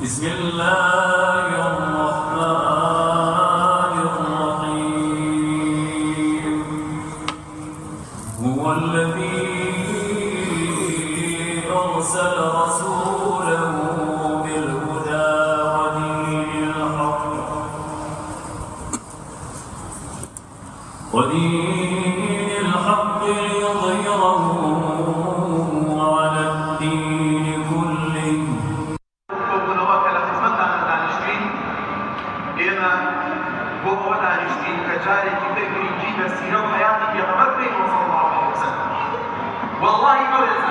بسم الله الرحمن الرحيم هو الذي أرسل رسوله بالهدى ودين الحق ليظهره على الدين كله. والله أولئك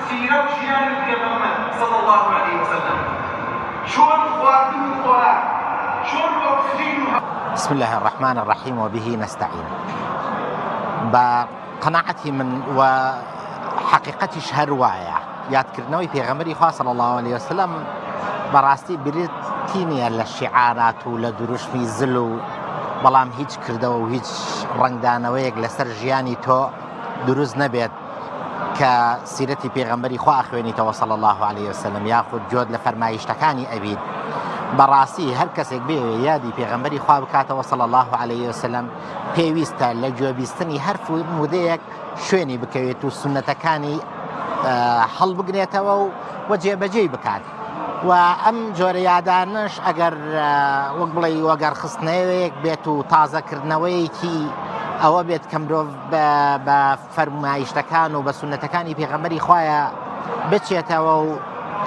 سيرة وشيان النبي صلى الله عليه وسلم شلون خواردن الخوراك شلون أكسجين. بسم الله الرحمن الرحيم وبه نستعين. بقناعتي من وحقيقتي شهر وايا يذكرنوي في غمري خاص صلى الله عليه وسلم براستي بريتيني للشعارات ولدروشمي زلو بلام هيج كردو وهيج رنگدانويك لسر جياني تو دروز نبيت كسيرتي پیغمبري خو اخويني صلى الله عليه وسلم ياخذ جود لفرمايشتكاني ابيد براسی هر کەسێک بێ یادی پێغەمبەری خوا بکاتەوە صلی الله عليه وسلم پێویستە لە گوێبیستنی هەر مودەیەک شوێنی بکەوێت و سونەتەکانی هەڵبگرێتەوە و جێبەجێی بکات و ئەم جۆرە یادانش ئەگەر وەک بڵێ وەگەر خستنەوەیەک بێت و تازەکردنەوەیەکی ئەوە بێت کە مرۆڤ بە فەرمایشتەکان و بە سونەتەکانی پێغەمبەری خوایە بچێتەوە و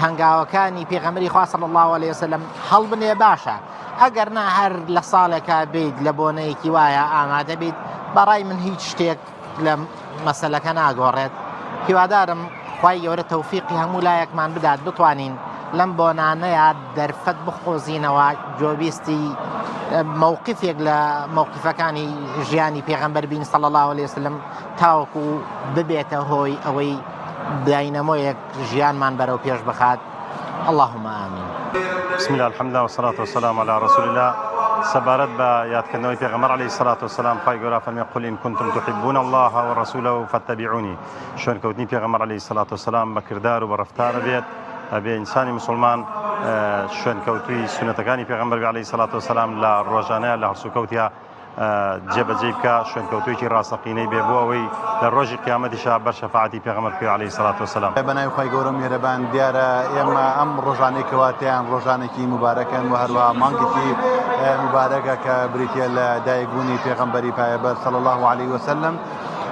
هەنگاوەکانی پێغەمبەری خوا صلی الله عليه وسلم هەڵبنێ باشە ئەگەر نا هەر لە ساڵێکە بیت لە بۆنەیەکی وایە ئامادە بیت بەڕای من هیچ شتێک لە مەسەلەکە ناگۆڕێت. هیوادارم خوای گەورە تەوفیقی هەموو لایەکمان بدات بتوانین لەم بۆنانەیە دەرفەت بخۆزینەوە جۆبیستی مووقفێک لە مووقفەکانی ژیانی پێغەمبەر بین صلی الله عليه وسلم تاوەکو ببێتە هۆی ئەوەی داینەمۆیەک ژیانمان بەرەو پێش بخات. اللهم آمين. بسم الله الحمد لله والصلاة والسلام على رسول الله. سبارت با یادکردنەوەی پێغەمبەر عليه الصلاة والسلام خوای گەورە فەرمێ قل إن كنتم تحبون الله ورسوله فاتبعوني. شوێنکەوتنی پێغەمبەر عليه الصلاة والسلام بە کردار و بە ڕەفتارە بێت ئەبێ ئینسانی مسلمان شوێنکەوتوی سونەتەکانی پێغەمبەر عليه الصلاة والسلام لە ڕۆژانەیە لە هەرسوکەوتیە جێبەجێ بکە شوێنکەوتویەکی ڕاستەقینەی بێ بۆ ئەوەی لە ڕۆژی قیامەتیشا بەر شەفاعەتی پێغەمبەر عليه الصلاة والسلام. بەناوی خوای گەورە میهرەبان دیارە ئێمە ئەم ڕۆژانەی کەواتیان ڕۆژانێکی مبارەکەن و هەروەها مانگێکی مبارەکە کە بریتە لە دایکبوونی پێغەمبەری پایەبەر صلی الله عليه وسلم.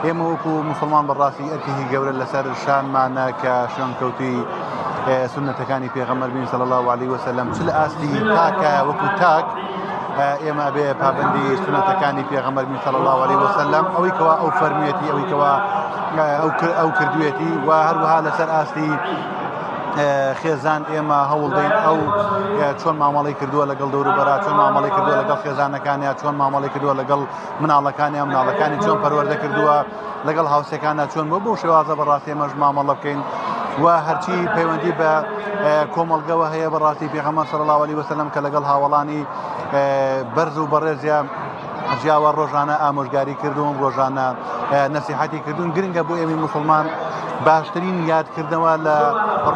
ئێمە وەکو مسلمان بەڕاستی ئەرکێکی گەورە لەسەر شانمانە کە شوێنکەوتوی سنەتەکانی پێغەمبەر بین صلی الله عليه وسلم چ لە ئاستی تاکە وەکو تاک ئێمە بێ پابندی سنەتەکانی پێغەمبەر بین صلی الله عليه وسلم ئەوەی کەوا ئەو فەرمیەتی ئەوەی کەوا ئەو کردوێتی و هەروەها لەسەر ئاستی خێزان ئێمە هەوڵدەین ئەو چۆن مامەڵەی کردووە لەگەڵ دەوروبەرا چۆن مامەڵەی کردووە لەگەڵ خێزانەکانیان چۆن مامەڵەی کردووە لەگەڵ مناڵەکانیان مناڵەکانی چۆن پەروەردە کردووە لەگەڵ هاوسێکانە چۆن بۆ شێوازە بەڕاستی ئێمەش مامەڵە بکەین و هەرچی پەیوەندی بە کۆمەڵگەوە هەیە بەڕاستی پێغەمبەر صلی الله عليه وسلم کە لەگەڵ هاوڵانی بەرز و بەڕێزیان ژیاوە ڕۆژانە ئامۆژگاری کردوون ڕۆژانە نەسیحەتی کردوون گرنگە بۆ ئێمە مسلمان باشترین یادکردنەوە لە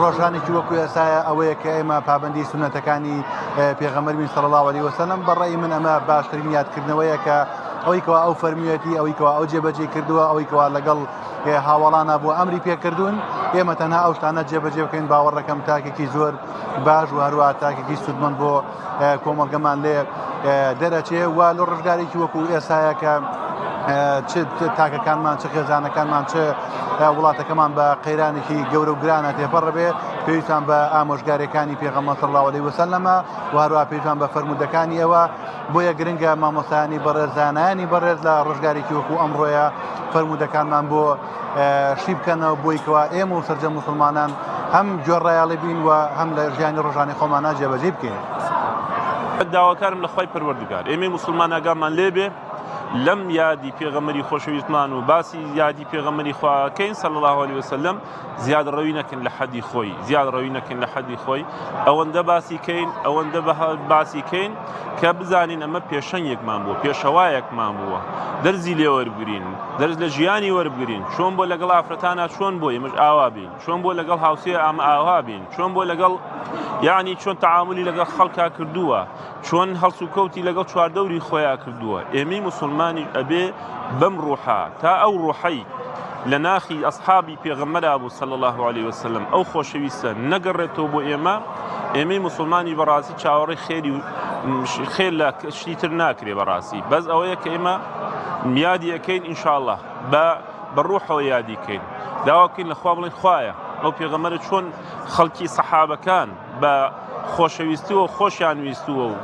ڕۆژانێکی وەکو ئێسایە ئەوەیە کە ئێمە پابندی سونەتەکانی پێغەمبەر بین صلی الله عليه وسلم بەڕێی من ئەمە باشترین یادکردنەوەیە کە ئەوەی کەوا ئەو فەرمیەتی ئەوەی کەوا ئەو جێبەجێ کردووە ئەوەی کەوا لەگەڵ هاوڵانە بۆ ئەمری پێکردوون ئێمە تەنها ئەو شتانە جێبەجێ بکەین باوەڕەکەم تاکێکی زۆر باش و هەروە تاکێکی سودمەند بۆ کۆمەڵگەمان لێ دەرەچێ و لە ڕژگارێکی وەکو ئێسایە کە چ تاکەکانمان چ خێزانەکانمان چ وڵاتەکەمان بە قەیرانێکی گەورە و گرانە تێپەڕ بێ پێویستان بە ئامۆژگاریەکانی پێغەمبەر صلی الله عليه وسلم و هەروە پێویستان بە فەرمودەکانی ئەوە بۆیە گرنگە مامۆستایانی بەڕێز زانایانی بەڕێز لە ڕژگارێکی وەکو ئەمڕۆیە فەرمودەکانمان بۆ شی بکەنەوە بۆی کەوا ئێمە و سەرجە مسلمانان هەم گوێڕایاڵی بین و هەم لە ژیانی ڕۆژانی خۆمانە جێبەجێ بکەین. داواکارم لە خوای پەروەردگار ئێمەی موسڵمان ئاگامان لێبێ لەم یادی پێغەمبەری خۆشەویستمان و باسی یادی پێغەمبەری خواکەین صلی الله علیه وسلم زیاد ڕەوی نەکەن لە حەدی خۆی زیاد ڕەوی نەکەن لە حەدی خۆی ئەوەندە باسی کەین ئەوەندە باسی کەین کە بزانین ئەمە پێشەنگێکمان بووە پێشەوایەکمان بووە دەرزی لێ وەربگرین دەرز لە ژیانی وەربگرین چۆن بۆ لەگەڵ ئافرەتانە چۆن بۆ ئێمەش ئاوا بین چۆن بۆ لەگەڵ هاوسێ ئامە ئاوا بین چۆن بۆ لەگەڵ یعنی چۆن تەعاملی لەگەڵ خەڵکا کردووە چۆن هەڵس و کەوتی لەگەڵ چواردەوری خۆیان کردووە ئێمەی موسڵمانی ئەبێ بەم ڕوحە تا ئەو ڕوحەی لە ناخی ئەسحابی پێغەمبەرا بوو صلی الله علیه وسلم ئەو خۆشەویستە نەگەڕێتەوە بۆ ئێمەی موسڵمانی بەڕاستی چاوەڕێی خێر لە شتیتر ناکرێ بەڕاستی بەس ئەوەیە کە ئێمە یادی ئەەکەین ئینشاءالله بە ڕوحەوە یادیکەین داواکەین لەخوا بڵێن خوایە ئەو پێغەمبەرە چۆن خەڵکی سەحابەکان بە خۆشەویستیەوە خۆشیان ویستووە و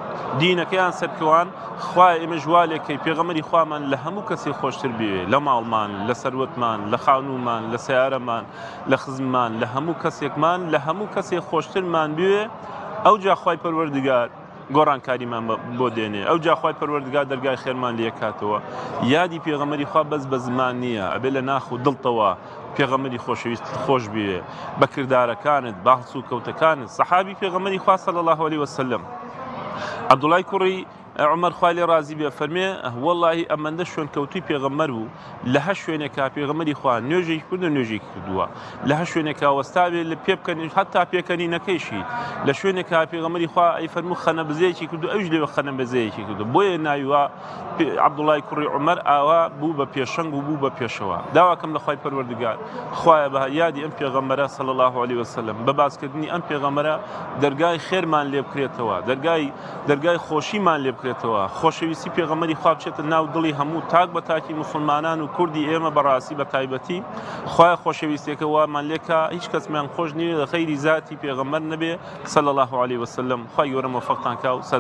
دینەکەیان سەرکەوان خوای ئێمە ژوالێکەی پێغەمبەری خوامان لە هەموو کەسێک خۆشتر بوێ لە ماڵمان لە سەروەتمان لە خانوومان لە سیارەمان لە خزممان لە هەموو کەسێکمان لە هەموو کەسێک خۆشترمان بوێ ئەو جا خوای پەروەردگار گۆڕانکاریمان بۆ دێنێ ئەو جا خوای پەروەردگار دەرگای خێرمان لێکاتەوە یادی پێغەمبەری خوا بەس بە زمان نییە ئەبێ لە ناخ و دڵتەوە پێغەمبەری خۆشەویست خۆش بوێ بە کردارەکانت باس و کەوتەکانت سەحابی پێغەمبەری خوا صلی الله علیه وسلم عەبدوڵای کوڕی عمر خوای لێ ڕازی بێ فەرمێ وەڵڵاهی ئەمەندە شوێنکەوتووی پێغەمبەر بوو لە هەر شوێنێکا پێغەمبەری خوا نوێژێکی کردو نوێژێکی کردووە لە هەر شوێنێکا وەستاوێ لە پێ بکەنی هەتا پێکەنینەکەیشی لە شوێنێکا پێغەمبەری خوا ئەی فەرموو خەنەبزەیەکی کردو ئەوش لێوە خەنەبزەیەکی کردو بۆیە ناویوە عەبدوڵای کوڕی عومەر ئاوا بوو بە پێشەنگ و بوو بە پێشەوە داواکەم لە خوای پەروەردگار خوایە بە یادی ئەم پێغەمبەرە صلی الله علیه وسلم بە باسکردنی ئەم پێغەمبەرە دەرگای خێرمان لێ بکرێتەوە دەرگای خۆشیمان لێ بکرێتەوە خۆشەویستی پێغەمبەری خوا بچێتە ناو دڵی هەموو تاک بە تاکی موسڵمانان و کوردی ئێمە بەڕاستی بە تایبەتی خوایە خۆشەویستیەکە وامان لێکا هیچ کەسمان خۆش نیوێ لە خەیری ذاتی پێغەمبەر نەبێ صلی الله علیه وسلم خوای گەورە موفقتان کا و